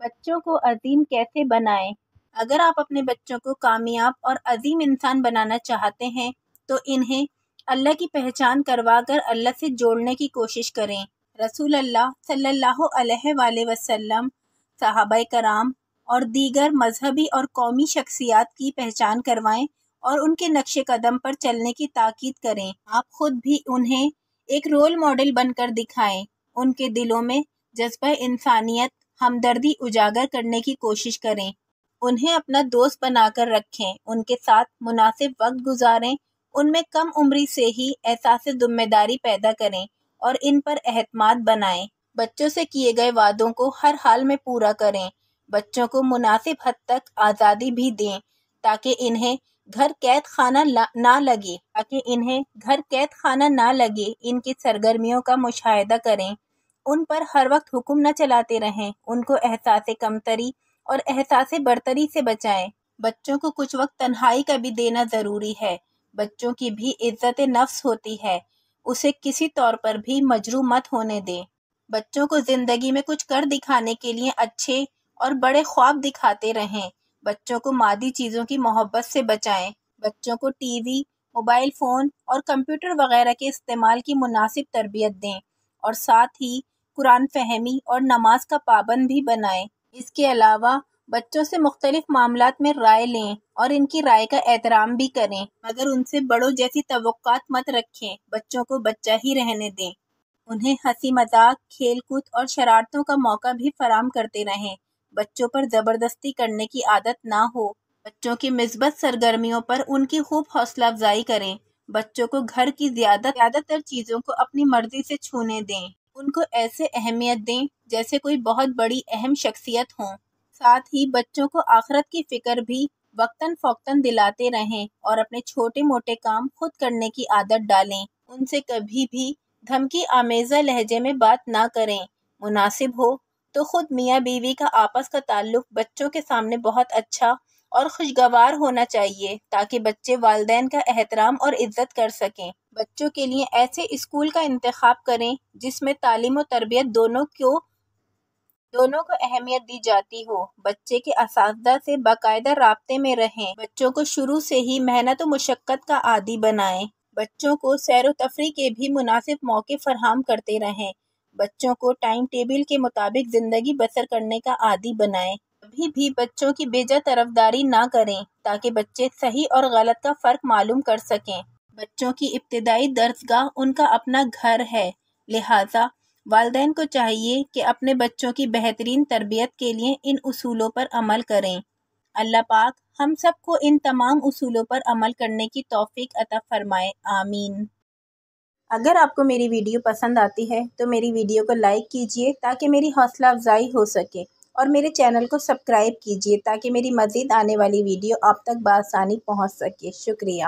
بچوں کو عظیم کیسے بنائیں؟ اگر آپ اپنے بچوں کو کامیاب اور عظیم انسان بنانا چاہتے ہیں تو انہیں اللہ کی پہچان کروا کر اللہ سے جوڑنے کی کوشش کریں۔ رسول اللہ صلی اللہ علیہ وآلہ وسلم، صحابہ کرام اور دیگر مذہبی اور قومی شخصیات کی پہچان کروائیں اور ان کے نقش قدم پر چلنے کی تاکید کریں۔ آپ خود بھی انہیں ایک رول ماڈل بن کر دکھائیں۔ ان کے دلوں میں جذبہ انسانیت، ہمدردی اجاگر کرنے کی کوشش کریں۔ انہیں اپنا دوست بنا کر رکھیں، ان کے ساتھ مناسب وقت گزاریں، ان میں کم عمری سے ہی احساس ذمہ داری پیدا کریں اور ان پر اعتماد بنائیں۔ بچوں سے کیے گئے وعدوں کو ہر حال میں پورا کریں۔ بچوں کو مناسب حد تک آزادی بھی دیں تاکہ انہیں گھر قید خانہ نہ لگے۔ ان کی سرگرمیوں کا مشاہدہ کریں، ان پر ہر وقت حکم نہ چلاتے رہیں، ان کو احساس کمتری اور احساس برتری سے بچائیں۔ بچوں کو کچھ وقت تنہائی کا بھی دینا ضروری ہے۔ بچوں کی بھی عزت نفس ہوتی ہے، اسے کسی طور پر بھی مجروح مت ہونے دیں۔ بچوں کو زندگی میں کچھ کر دکھانے کے لیے اچھے اور بڑے خواب دکھاتے رہیں۔ بچوں کو مادی چیزوں کی محبت سے بچائیں۔ بچوں کو ٹی وی، موبائل فون اور کمپیوٹر وغیرہ کے استعمال کی مناسب تربیت دیں اور ساتھ ہی قرآن فہمی اور نماز کا پابند بھی بنائیں۔ اس کے علاوہ بچوں سے مختلف معاملات میں رائے لیں اور ان کی رائے کا احترام بھی کریں، مگر ان سے بڑوں جیسی توقعات مت رکھیں۔ بچوں کو بچہ ہی رہنے دیں۔ انہیں ہنسی مذاق، کھیل کود اور شرارتوں کا موقع بھی فراہم کرتے رہیں۔ بچوں پر زبردستی کرنے کی عادت نہ ہو۔ بچوں کی مثبت سرگرمیوں پر ان کی خوب حوصلہ افزائی کریں۔ بچوں کو گھر کی زیادہ تر چیزوں کو اپنی مرضی سے چھونے دیں۔ ان کو ایسے اہمیت دیں جیسے کوئی بہت بڑی اہم شخصیت ہوں۔ ساتھ ہی بچوں کو آخرت کی فکر بھی وقتاً فوقتاً دلاتے رہیں اور اپنے چھوٹے موٹے کام خود کرنے کی عادت ڈالیں۔ ان سے کبھی بھی دھمکی آمیزہ لہجے میں بات نہ کریں۔ مناسب ہو تو خود میاں بیوی کا آپس کا تعلق بچوں کے سامنے بہت اچھا اور خوشگوار ہونا چاہیے تاکہ بچے والدین کا احترام اور عزت کر سکیں۔ بچوں کے لیے ایسے اسکول کا انتخاب کریں جس میں تعلیم و تربیت دونوں کو اہمیت دی جاتی ہو۔ بچے کے اساتذہ سے باقاعدہ رابطے میں رہیں۔ بچوں کو شروع سے ہی محنت و مشقت کا عادی بنائیں۔ بچوں کو سیر و تفریح کے بھی مناسب موقع فراہم کرتے رہیں۔ بچوں کو ٹائم ٹیبل کے مطابق زندگی بسر کرنے کا عادی بنائیں۔ کبھی بھی بچوں کی بیجا طرفداری نہ کریں تاکہ بچے صحیح اور غلط کا فرق معلوم کر سکیں۔ بچوں کی ابتدائی درسگاہ ان کا اپنا گھر ہے، لہٰذا والدین کو چاہیے کہ اپنے بچوں کی بہترین تربیت کے لیے ان اصولوں پر عمل کریں۔ اللہ پاک ہم سب کو ان تمام اصولوں پر عمل کرنے کی توفیق عطا فرمائے، آمین۔ اگر آپ کو میری ویڈیو پسند آتی ہے تو میری ویڈیو کو لائک کیجیے تاکہ میری حوصلہ افزائی ہو سکے، اور میرے چینل کو سبسکرائب کیجیے تاکہ میری مزید آنے والی ویڈیو آپ تک بآسانی پہنچ سکے۔ شکریہ۔